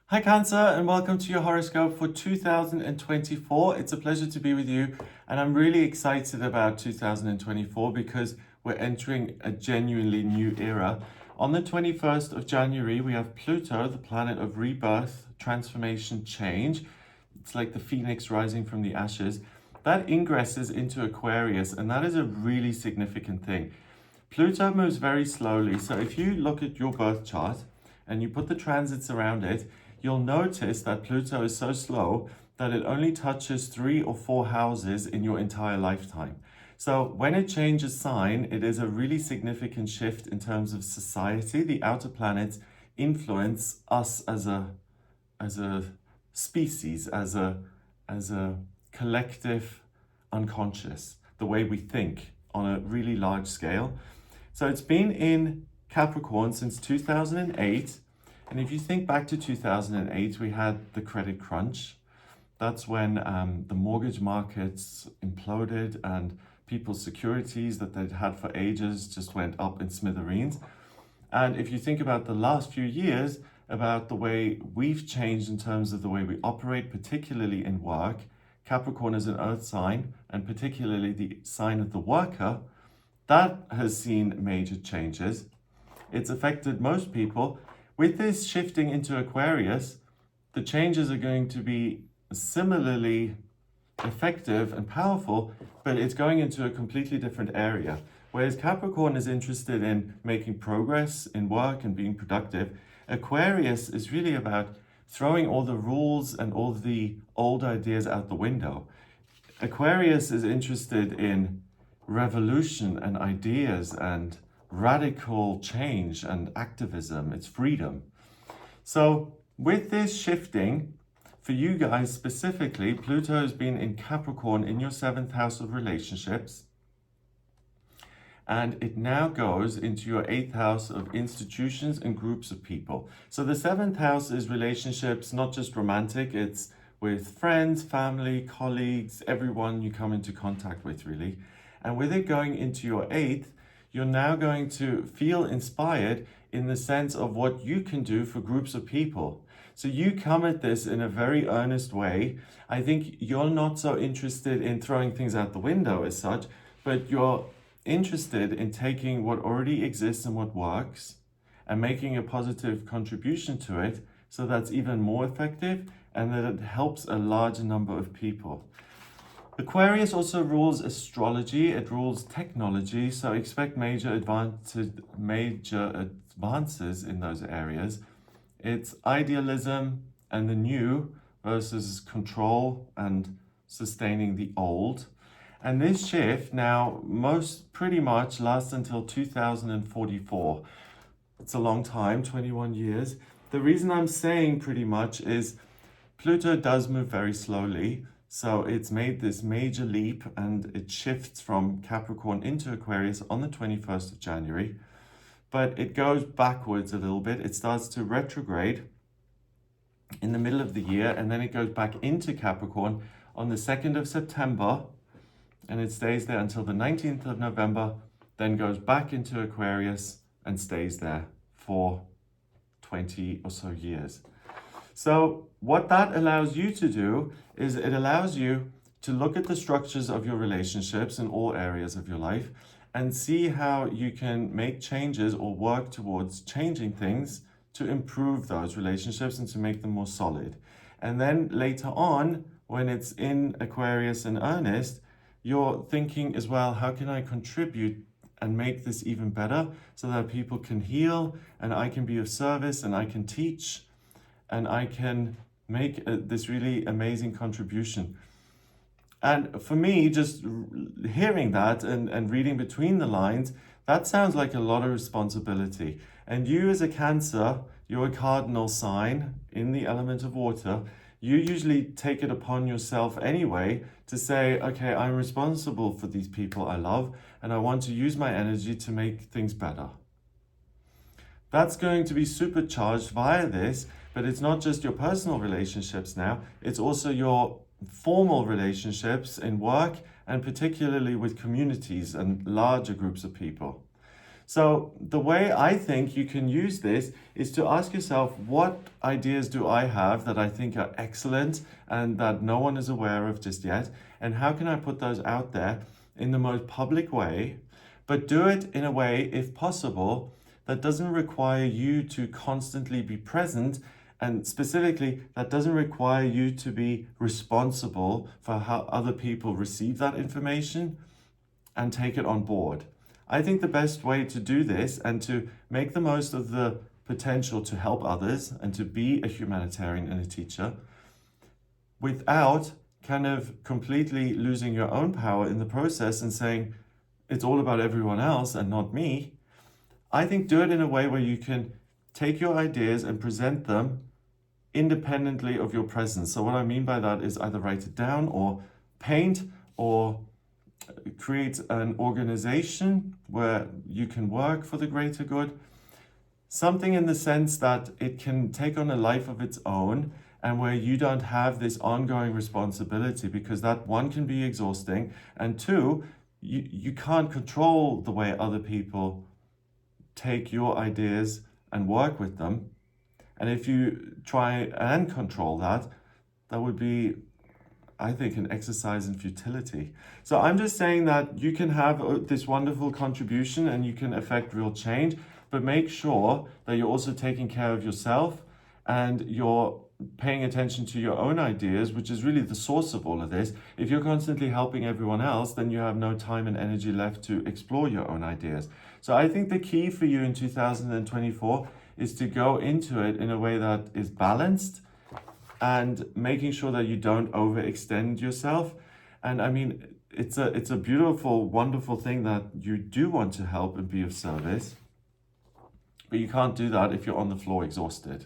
Hi Cancer, and welcome to your horoscope for 2024. It's a pleasure to be with you, and I'm really excited about 2024 because we're entering a genuinely new era. On the 21st of January, we have Pluto, the planet of rebirth, transformation, change. It's like the phoenix rising from the ashes. That ingresses into Aquarius, and that is a really significant thing. Pluto moves very slowly, so if you look at your birth chart and you put the transits around it, you'll notice that Pluto is so slow that it only touches 3 or 4 houses in your entire lifetime. So when it changes sign, it is a really significant shift in terms of society. The outer planets influence us as a species, as a collective unconscious, the way we think on a really large scale. So it's been in Capricorn since 2008. And if you think back to 2008, we had the credit crunch. That's when the mortgage markets imploded and people's securities that they'd had for ages just went up in smithereens. And if you think about the last few years, about the way we've changed in terms of the way we operate, particularly in work, Capricorn is an earth sign, and particularly the sign of the worker, that has seen major changes. It's affected most people. With this shifting into Aquarius, the changes are going to be similarly effective and powerful, but it's going into a completely different area. Whereas Capricorn is interested in making progress in work and being productive, Aquarius is really about throwing all the rules and all the old ideas out the window. Aquarius is interested in revolution and ideas and radical change and activism. It's freedom. So with this shifting, for you guys specifically, Pluto has been in Capricorn in your 7th house of relationships. And it now goes into your 8th house of institutions and groups of people. So the 7th house is relationships, not just romantic, it's with friends, family, colleagues, everyone you come into contact with, really. And with it going into your 8th, you're now going to feel inspired in the sense of what you can do for groups of people. So you come at this in a very earnest way. I think you're not so interested in throwing things out the window as such, but you're interested in taking what already exists and what works and making a positive contribution to it so that's even more effective and that it helps a larger number of people. Aquarius also rules astrology, it rules technology, so expect major advances in those areas. It's idealism and the new versus control and sustaining the old. And this shift now pretty much lasts until 2044. It's a long time, 21 years. The reason I'm saying pretty much is Pluto does move very slowly. So it's made this major leap and it shifts from Capricorn into Aquarius on the 21st of January. But it goes backwards a little bit. It starts to retrograde in the middle of the year and then it goes back into Capricorn on the 2nd of September and it stays there until the 19th of November, then goes back into Aquarius and stays there for 20 or so years. So what that allows you to do is it allows you to look at the structures of your relationships in all areas of your life and see how you can make changes or work towards changing things to improve those relationships and to make them more solid. And then later on, when it's in Aquarius in earnest, you're thinking as well, how can I contribute and make this even better so that people can heal and I can be of service and I can teach and I can make this really amazing contribution. And for me, just hearing that and reading between the lines, that sounds like a lot of responsibility. And you as a Cancer, you're a cardinal sign in the element of water. You usually take it upon yourself anyway to say, okay, I'm responsible for these people I love, and I want to use my energy to make things better. That's going to be supercharged via this, but it's not just your personal relationships now, it's also your formal relationships in work and particularly with communities and larger groups of people. So the way I think you can use this is to ask yourself, what ideas do I have that I think are excellent and that no one is aware of just yet? And how can I put those out there in the most public way, but do it in a way, if possible, that doesn't require you to constantly be present, and specifically that doesn't require you to be responsible for how other people receive that information and take it on board. I think the best way to do this and to make the most of the potential to help others and to be a humanitarian and a teacher without kind of completely losing your own power in the process and saying it's all about everyone else and not me. I think do it in a way where you can take your ideas and present them independently of your presence. So what I mean by that is either write it down or paint or create an organization where you can work for the greater good. Something in the sense that it can take on a life of its own and where you don't have this ongoing responsibility, because that, one, can be exhausting, and two, you can't control the way other people take your ideas and work with them. And if you try and control that, that would be, I think, an exercise in futility. So I'm just saying that you can have this wonderful contribution and you can affect real change, but make sure that you're also taking care of yourself and you're paying attention to your own ideas, which is really the source of all of this. If you're constantly helping everyone else, then you have no time and energy left to explore your own ideas. So I think the key for you in 2024 is to go into it in a way that is balanced and making sure that you don't overextend yourself. And I mean, it's a beautiful, wonderful thing that you do want to help and be of service, but you can't do that if you're on the floor exhausted.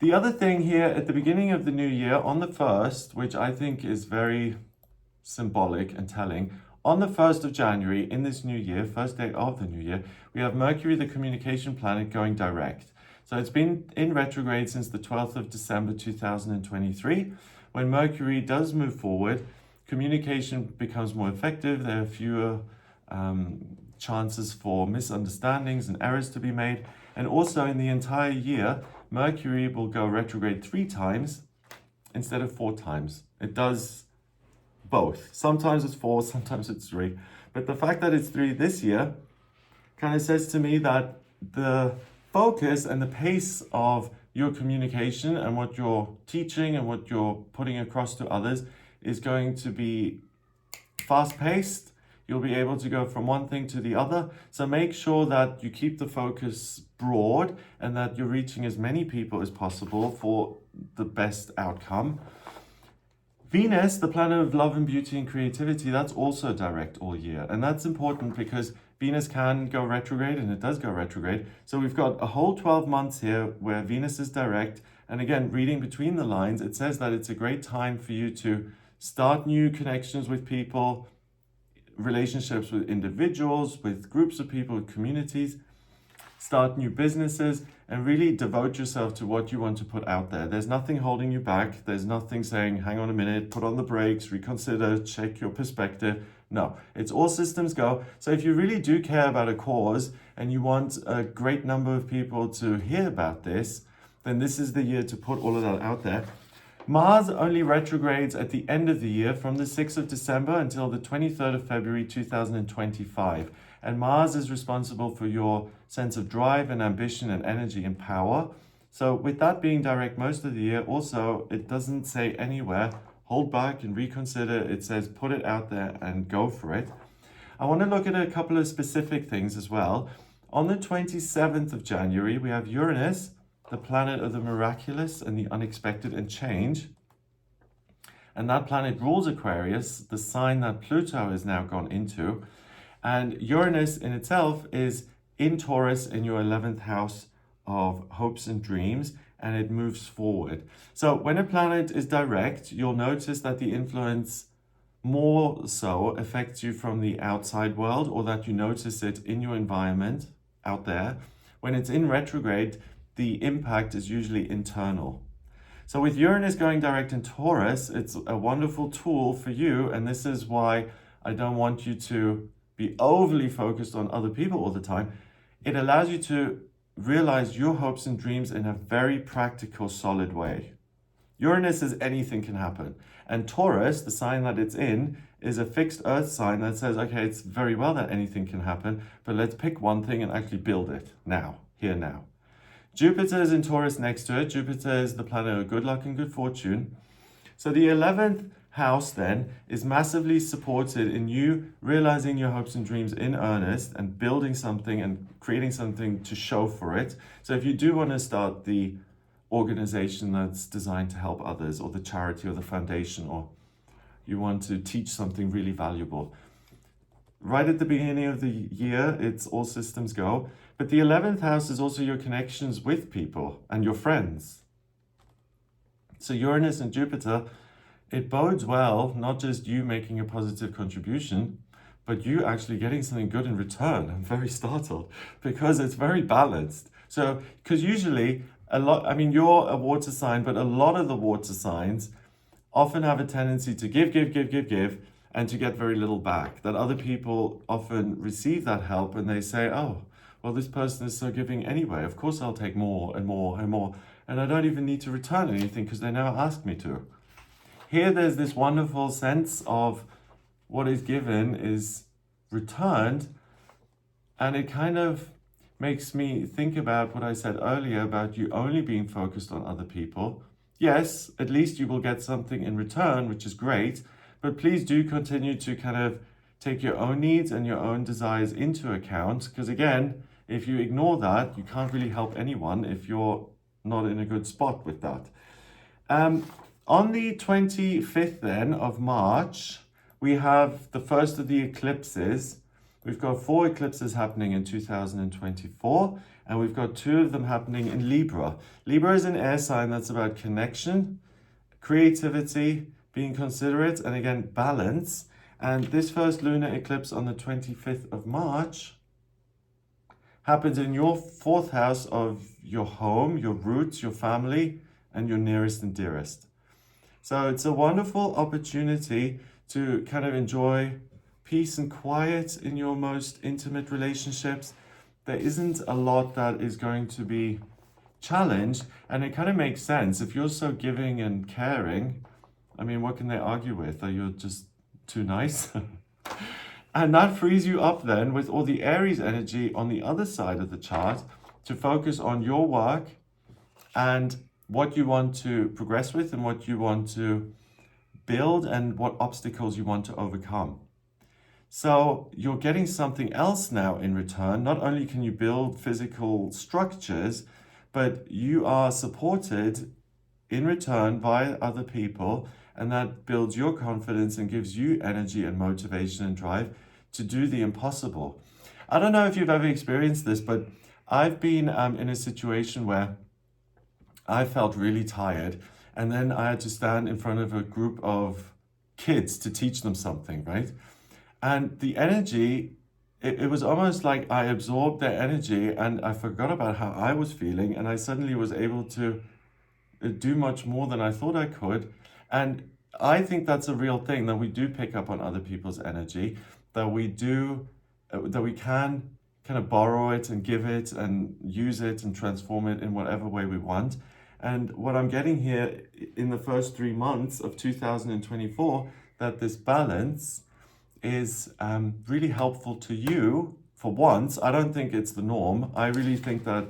The other thing here at the beginning of the new year, on the 1st, which I think is very symbolic and telling, on the 1st of January in this new year, first day of the new year, we have Mercury, the communication planet, going direct. So it's been in retrograde since the 12th of December 2023. When Mercury does move forward, communication becomes more effective. There are fewer chances for misunderstandings and errors to be made. And also in the entire year, Mercury will go retrograde 3 times instead of 4 times. It does both. Sometimes it's 4, sometimes it's 3. But the fact that it's 3 this year kind of says to me that the focus and the pace of your communication and what you're teaching and what you're putting across to others is going to be fast-paced. You'll be able to go from one thing to the other. So make sure that you keep the focus broad and that you're reaching as many people as possible for the best outcome. Venus, the planet of love and beauty and creativity, that's also direct all year. And that's important because Venus can go retrograde, and it does go retrograde. So we've got a whole 12 months here where Venus is direct. And again, reading between the lines, it says that it's a great time for you to start new connections with people, relationships with individuals, with groups of people, with communities, start new businesses, and really devote yourself to what you want to put out there. There's nothing holding you back. There's nothing saying, hang on a minute, put on the brakes, reconsider, check your perspective. No, it's all systems go. So if you really do care about a cause and you want a great number of people to hear about this, then this is the year to put all of that out there. Mars only retrogrades at the end of the year from the 6th of December until the 23rd of February 2025. And Mars is responsible for your sense of drive and ambition and energy and power. So with that being direct most of the year, also, it doesn't say anywhere, hold back and reconsider. It says put it out there and go for it. I want to look at a couple of specific things as well. On the 27th of January, we have Uranus, the planet of the miraculous and the unexpected and change. And that planet rules Aquarius, the sign that Pluto has now gone into. And Uranus in itself is in Taurus in your 11th house of hopes and dreams, and it moves forward. So when a planet is direct, you'll notice that the influence more so affects you from the outside world, or that you notice it in your environment out there. When it's in retrograde, the impact is usually internal. So with Uranus going direct in Taurus, it's a wonderful tool for you, and this is why I don't want you to be overly focused on other people all the time. It allows you to realize your hopes and dreams in a very practical, solid way. Uranus says anything can happen. And Taurus, the sign that it's in, is a fixed earth sign that says, okay, it's very well that anything can happen, but let's pick one thing and actually build it now, here now. Jupiter is in Taurus next to it. Jupiter is the planet of good luck and good fortune. So the 11th house then is massively supported in you realizing your hopes and dreams in earnest and building something and creating something to show for it. So if you do want to start the organization that's designed to help others, or the charity or the foundation, or you want to teach something really valuable, right at the beginning of the year, it's all systems go. But the 11th house is also your connections with people and your friends. So Uranus and Jupiter, it bodes well, not just you making a positive contribution, but you actually getting something good in return. I'm very startled because it's very balanced. So, because usually you're a water sign, but a lot of the water signs often have a tendency to give, and to get very little back. That other people often receive that help and they say, oh, well, this person is so giving anyway. Of course, I'll take more and more and more. And I don't even need to return anything because they never ask me to. Here, there's this wonderful sense of what is given is returned. And it kind of makes me think about what I said earlier about you only being focused on other people. Yes, at least you will get something in return, which is great, but please do continue to kind of take your own needs and your own desires into account, because again, if you ignore that, you can't really help anyone if you're not in a good spot with that. On the 25th then of March, we have the first of the eclipses. We've got 4 eclipses happening in 2024, and we've got 2 of them happening in Libra. Libra is an air sign that's about connection, creativity, being considerate, and again, balance. And this first lunar eclipse on the 25th of March happens in your 4th house of your home, your roots, your family, and your nearest and dearest. So it's a wonderful opportunity to kind of enjoy peace and quiet in your most intimate relationships. There isn't a lot that is going to be challenged, and it kind of makes sense. If you're so giving and caring, I mean, what can they argue with? Are you just too nice? And that frees you up then with all the Aries energy on the other side of the chart to focus on your work and what you want to progress with and what you want to build and what obstacles you want to overcome. So you're getting something else now in return. Not only can you build physical structures, but you are supported in return by other people, and that builds your confidence and gives you energy and motivation and drive to do the impossible. I don't know if you've ever experienced this, but I've been in a situation where I felt really tired, and then I had to stand in front of a group of kids to teach them something, right? And the energy, it was almost like I absorbed their energy and I forgot about how I was feeling, and I suddenly was able to do much more than I thought I could. And I think that's a real thing, that we do pick up on other people's energy, that we can kind of borrow it and give it and use it and transform it in whatever way we want. And what I'm getting here in the first 3 months of 2024, that this balance is really helpful to you for once. I don't think it's the norm. I really think that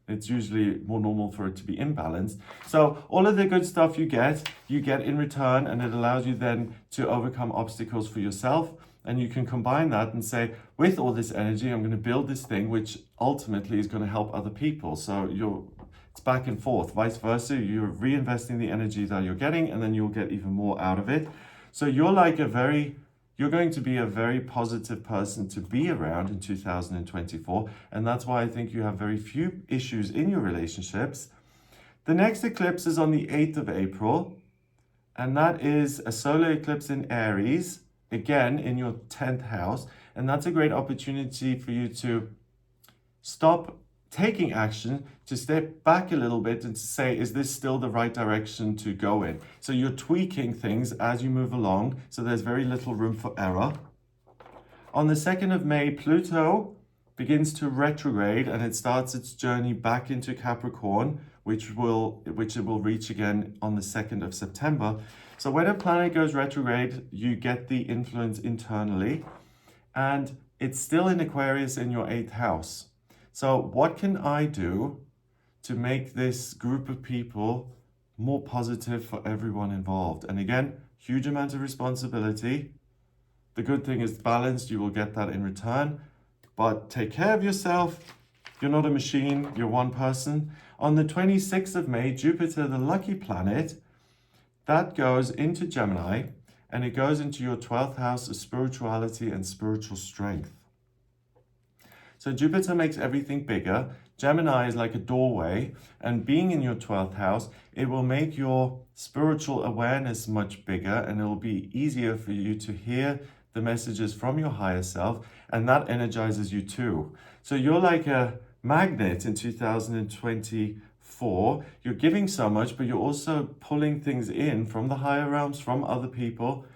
it's usually more normal for it to be imbalanced. So all of the good stuff you get in return, and it allows you then to overcome obstacles for yourself. And you can combine that and say, with all this energy, I'm going to build this thing, which ultimately is going to help other people. So it's back and forth, vice versa. You're reinvesting the energy that you're getting, and then you'll get even more out of it. So you're going to be a very positive person to be around in 2024. And that's why I think you have very few issues in your relationships. The next eclipse is on the 8th of April. And that is a solar eclipse in Aries, again in your 10th house. And that's a great opportunity for you to stop taking action, to step back a little bit and to say, is this still the right direction to go in? So you're tweaking things as you move along, so there's very little room for error. On the 2nd of May, Pluto begins to retrograde and it starts its journey back into Capricorn, which it will reach again on the 2nd of September. So when a planet goes retrograde, you get the influence internally, and it's still in Aquarius in your 8th house. So what can I do to make this group of people more positive for everyone involved? And again, huge amount of responsibility. The good thing is balanced, you will get that in return, but take care of yourself. You're not a machine, you're one person. On the 26th of May, Jupiter, the lucky planet, that goes into Gemini, and it goes into your 12th house of spirituality and spiritual strength. So Jupiter makes everything bigger. Gemini is like a doorway, and being in your 12th house, it will make your spiritual awareness much bigger, and it will be easier for you to hear the messages from your higher self, and that energizes you too. So you're like a magnet in 2024. You're giving so much, but you're also pulling things in from the higher realms, from other people.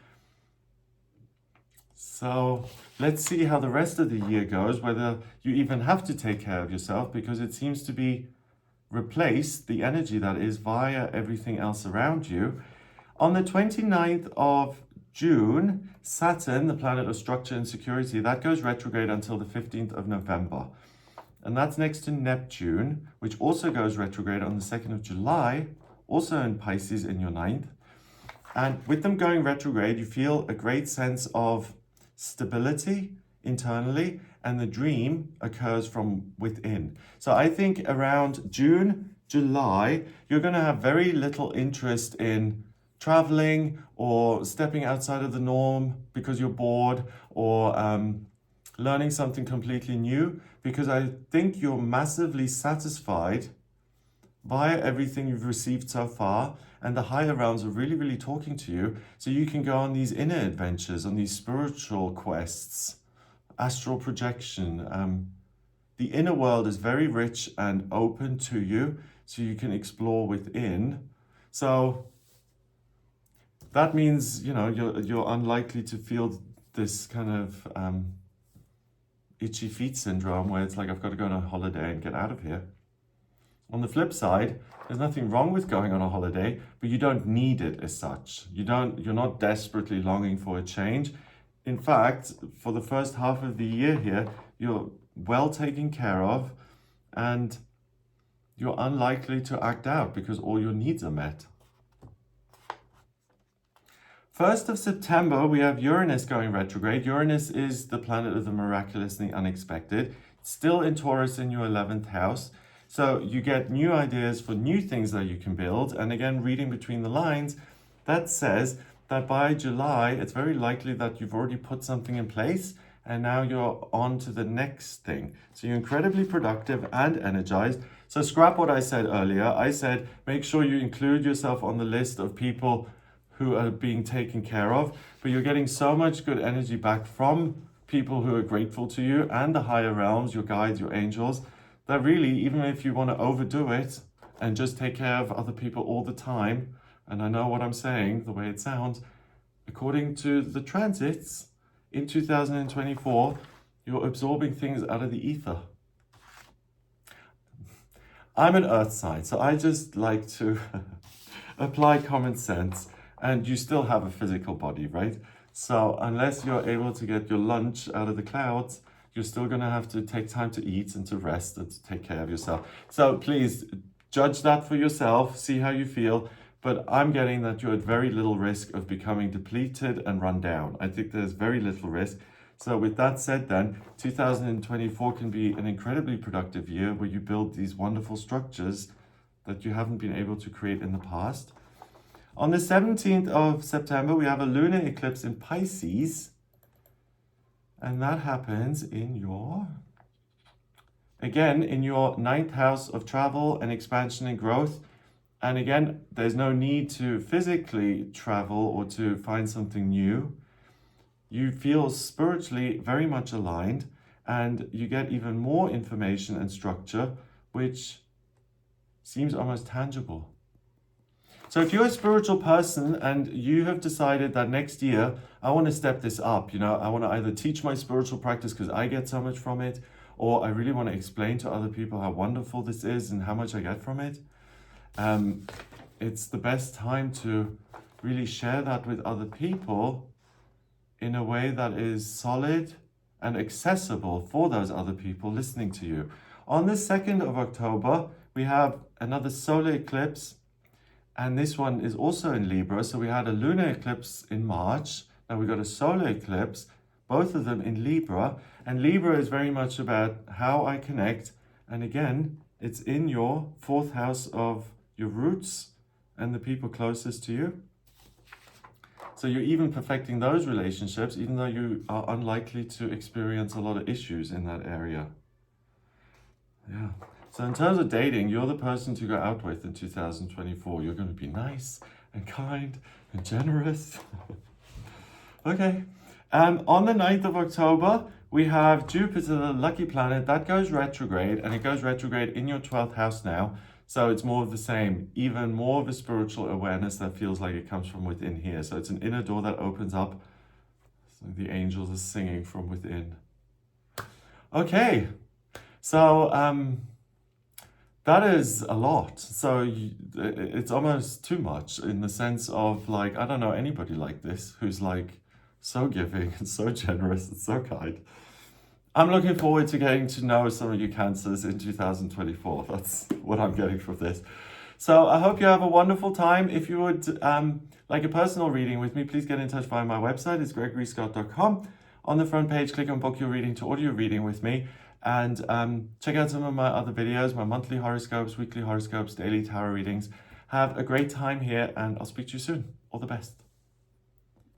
So let's see how the rest of the year goes, whether you even have to take care of yourself, because it seems to be replaced, the energy that is, via everything else around you. On the 29th of June, Saturn, the planet of structure and security, that goes retrograde until the 15th of November. And that's next to Neptune, which also goes retrograde on the 2nd of July, also in Pisces in your 9th. And with them going retrograde, you feel a great sense of stability internally, and the dream occurs from within. So I think around June, July, you're going to have very little interest in traveling or stepping outside of the norm because you're bored, or learning something completely new, because I think you're massively satisfied via everything you've received so far, and the higher realms are really, really talking to you, so you can go on these inner adventures, on these spiritual quests, astral projection. The inner world is very rich and open to you, so you can explore within. So that means, you know, you're unlikely to feel this kind of itchy feet syndrome, where it's like, I've got to go on a holiday and get out of here. On the flip side, there's nothing wrong with going on a holiday, but you don't need it as such. You're not desperately longing for a change. In fact, for the first half of the year here, you're well taken care of, and you're unlikely to act out because all your needs are met. 1st of September, we have Uranus going retrograde. Uranus is the planet of the miraculous and the unexpected. It's still in Taurus in your 11th house. So you get new ideas for new things that you can build. And again, reading between the lines, that says that by July, it's very likely that you've already put something in place and now you're on to the next thing. So you're incredibly productive and energized. So scrap what I said earlier. I said, make sure you include yourself on the list of people who are being taken care of, but you're getting so much good energy back from people who are grateful to you and the higher realms, your guides, your angels, that really, even if you want to overdo it and just take care of other people all the time, and I know what I'm saying, the way it sounds, according to the transits in 2024, you're absorbing things out of the ether. I'm an earth sign, so I just like to apply common sense, and you still have a physical body, right? So unless you're able to get your lunch out of the clouds, you're still going to have to take time to eat and to rest and to take care of yourself. So please judge that for yourself, see how you feel. But I'm getting that you're at very little risk of becoming depleted and run down. I think there's very little risk. So with that said then, 2024 can be an incredibly productive year where you build these wonderful structures that you haven't been able to create in the past. On the 17th of September, we have a lunar eclipse in Pisces. And that happens in your 9th house of travel and expansion and growth. And again, there's no need to physically travel or to find something new. You feel spiritually very much aligned, and you get even more information and structure, which seems almost tangible. So if you're a spiritual person and you have decided that next year, I want to step this up, I want to either teach my spiritual practice because I get so much from it, or I really want to explain to other people how wonderful this is and how much I get from it, it's the best time to really share that with other people in a way that is solid and accessible for those other people listening to you. On the 2nd of October, we have another solar eclipse, and this one is also in Libra. So we had a lunar eclipse in March, now we got a solar eclipse, both of them in Libra. And Libra is very much about how I connect. And again, it's in your 4th house of your roots and the people closest to you. So you're even perfecting those relationships, even though you are unlikely to experience a lot of issues in that area. Yeah. So in terms of dating, you're the person to go out with in 2024. You're going to be nice and kind and generous. Okay. On the 9th of October, we have Jupiter, the lucky planet, that goes retrograde, and it goes retrograde in your 12th house now. So it's more of the same, even more of a spiritual awareness that feels like it comes from within here. So it's an inner door that opens up. So the angels are singing from within. Okay, so that is a lot. So it's almost too much in the sense of like, I don't know anybody like this who's like so giving and so generous and so kind. I'm looking forward to getting to know some of you Cancers in 2024. That's what I'm getting from this. So I hope you have a wonderful time. If you would like a personal reading with me, please get in touch via my website. It's gregoryscott.com. On the front page, click on book your reading to audio reading with me. And check out some of my other videos, my monthly horoscopes, weekly horoscopes, daily tarot readings. Have a great time here, and I'll speak to you soon. All the best.